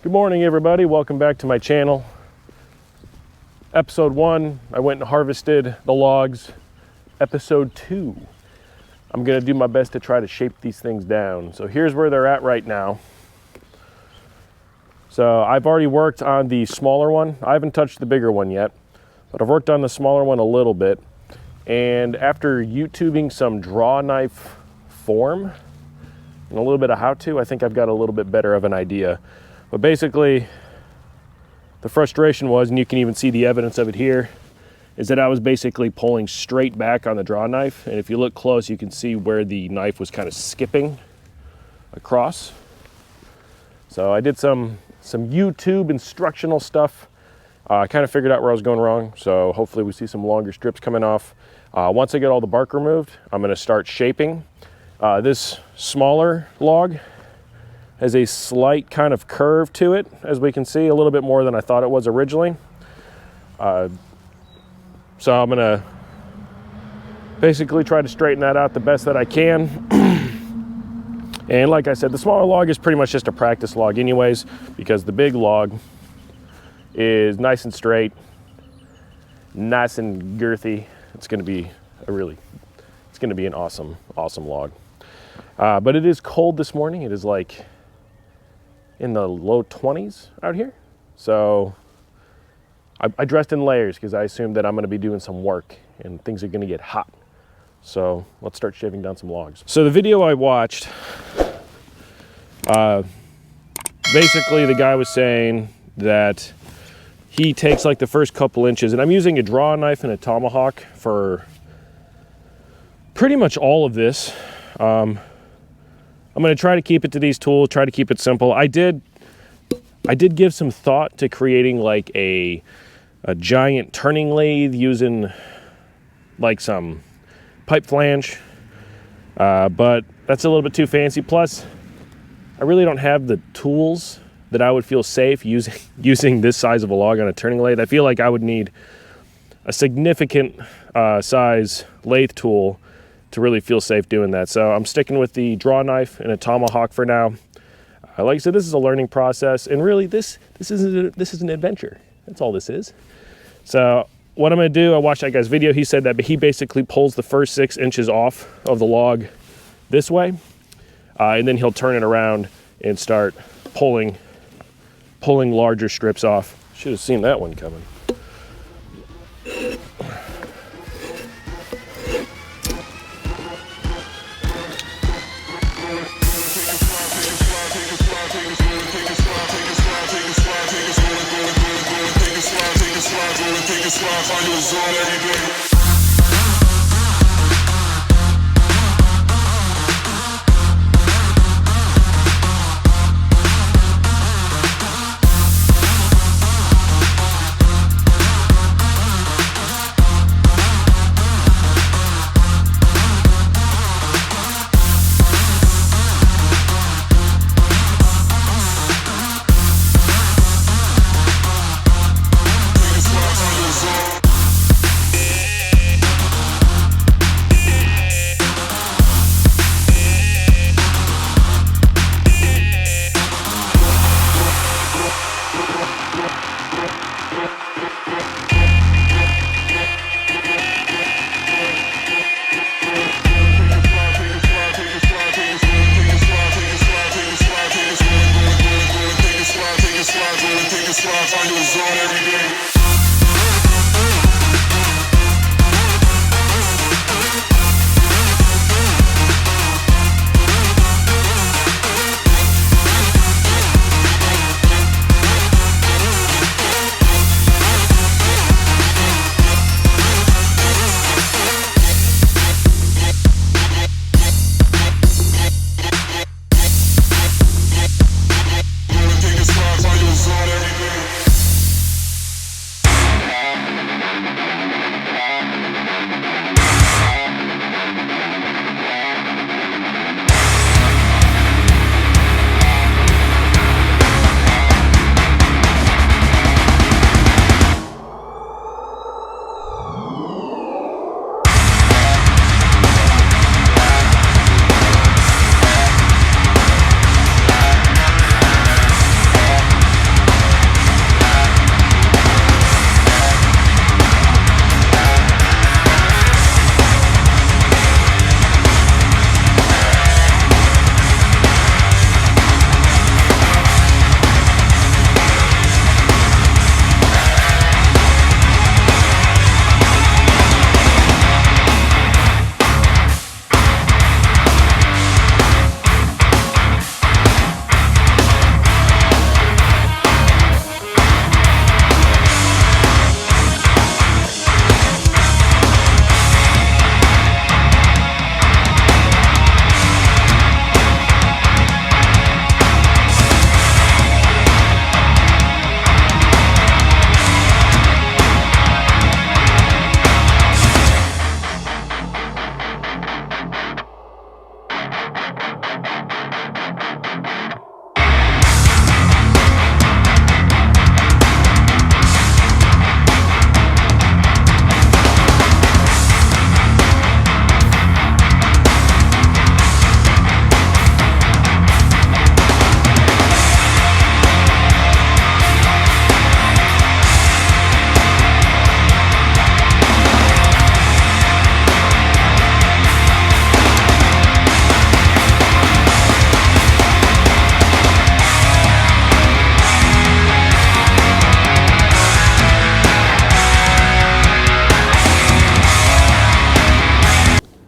Good morning, everybody. Welcome back to my channel. Episode 1, I went and harvested the logs. Episode 2, I'm gonna do my best to try to shape these things down. So here's where they're at right now. So I've already worked on the smaller one. I haven't touched the bigger one yet, but I've worked on the smaller one a little bit. And after YouTubing some draw knife form and a little bit of how to, I think I've got a little bit better of an idea. But basically, the frustration was, and you can even see the evidence of it here, is that I was basically pulling straight back on the draw knife. And if you look close, you can see where the knife was kind of skipping across. So I did some YouTube instructional stuff. I kind of figured out where I was going wrong. So hopefully we see some longer strips coming off. Once I get all the bark removed, I'm gonna start shaping. This smaller log has a slight kind of curve to it, as we can see, a little bit more than I thought it was originally. So I'm gonna basically try to straighten that out the best that I can. And like I said, the smaller log is pretty much just a practice log anyways, because the big log is nice and straight, nice and girthy. It's gonna be an awesome log. But it is cold this morning. It is like in the low 20s out here. So I dressed in layers because I assumed that I'm gonna be doing some work and things are gonna get hot. So let's start shaving down some logs. So the video I watched, basically the guy was saying that he takes like the first couple inches, and I'm using a draw knife and a tomahawk for pretty much all of this. I'm gonna try to keep it to these tools, try to keep it simple. I did give some thought to creating like a giant turning lathe using like some pipe flange, but that's a little bit too fancy. Plus, I really don't have the tools that I would feel safe using this size of a log on a turning lathe. I feel like I would need a significant size lathe tool to really feel safe doing that. So I'm sticking with the draw knife and a tomahawk for now. Like I said, this is a learning process, and really this is an adventure. That's all this is. So what I'm gonna do, I watched that guy's video. He said that he basically pulls the first 6 inches off of the log this way, and then he'll turn it around and start pulling larger strips off. Should have seen that one coming.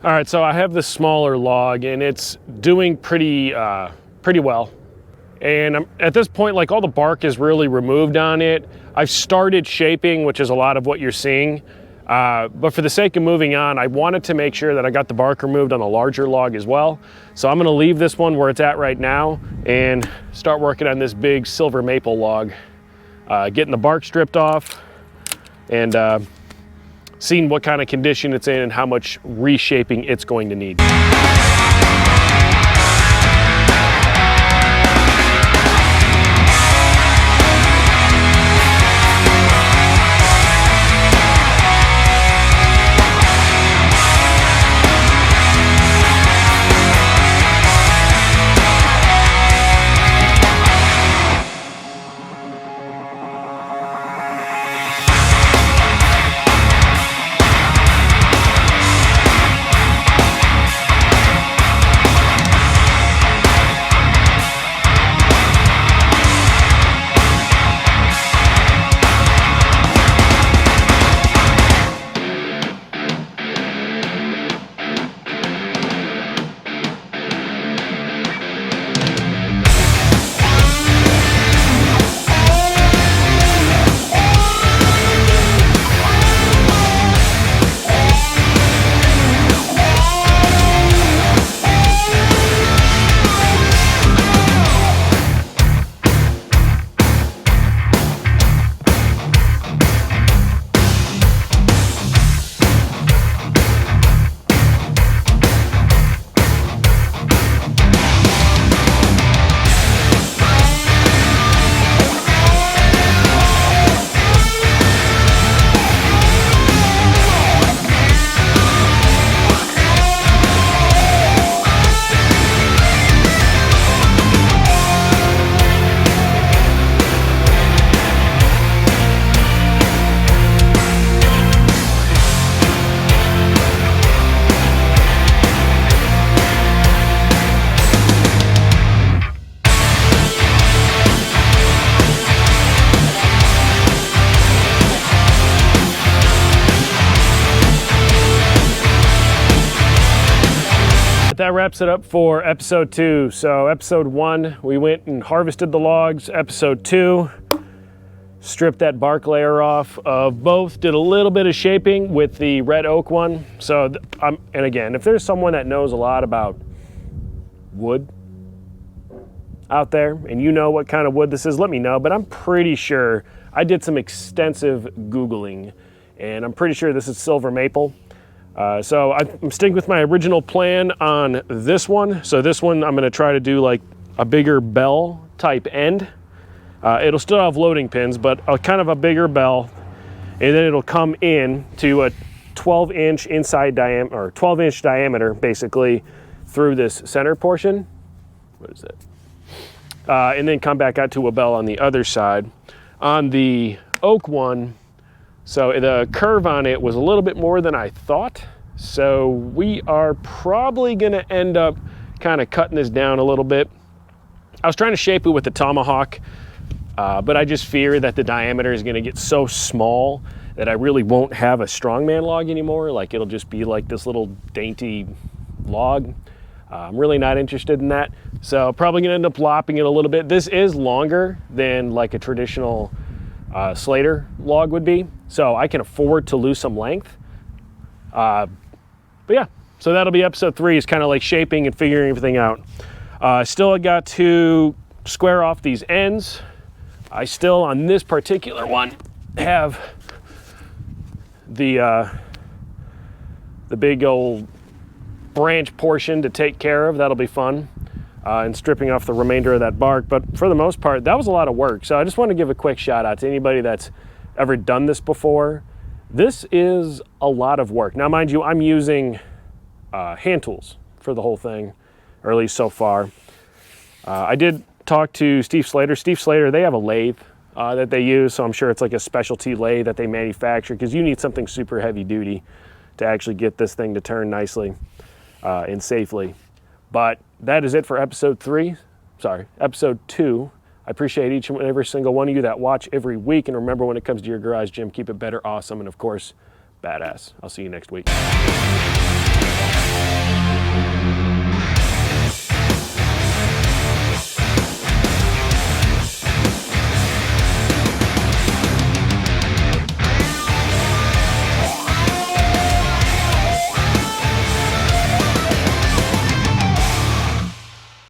All right, so I have this smaller log and it's doing pretty well. And at this point, like, all the bark is really removed on it. I've started shaping, which is a lot of what you're seeing. But for the sake of moving on, I wanted to make sure that I got the bark removed on the larger log as well. So I'm gonna leave this one where it's at right now and start working on this big silver maple log. Getting the bark stripped off and seeing what kind of condition it's in and how much reshaping it's going to need. That wraps it up for episode 2. So episode 1, we went and harvested the logs. Episode 2, stripped that bark layer off of both, did a little bit of shaping with the red oak one. So, and again, if there's someone that knows a lot about wood out there and you know what kind of wood this is, let me know. But I'm pretty sure, I did some extensive Googling and I'm pretty sure this is silver maple. So I'm sticking with my original plan on this one. So this one, I'm going to try to do like a bigger bell type end. It'll still have loading pins, but a kind of a bigger bell. And then it'll come in to a 12-inch inside diameter, or 12-inch diameter, basically, through this center portion. What is that? And then come back out to a bell on the other side. On the oak one, so the curve on it was a little bit more than I thought. So we are probably gonna end up kind of cutting this down a little bit. I was trying to shape it with the tomahawk, but I just fear that the diameter is gonna get so small that I really won't have a strongman log anymore. Like, it'll just be like this little dainty log. I'm really not interested in that. So probably gonna end up lopping it a little bit. This is longer than like a traditional Slater log would be, so I can afford to lose some length. But yeah, so that'll be episode 3, is kind of like shaping and figuring everything out. Still, I got to square off these ends. I still, on this particular one, have the big old branch portion to take care of. That'll be fun. And stripping off the remainder of that bark. But for the most part, that was a lot of work. So I just want to give a quick shout out to anybody that's ever done this before. This is a lot of work. Now, mind you, I'm using hand tools for the whole thing, or at least so far. I did talk to Steve Slater. Steve Slater, they have a lathe that they use, so I'm sure it's like a specialty lathe that they manufacture, because you need something super heavy duty to actually get this thing to turn nicely and safely. But that is it for episode 2. I appreciate each and every single one of you that watch every week. And remember, when it comes to your garage gym, keep it better, awesome, and of course, badass. I'll see you next week.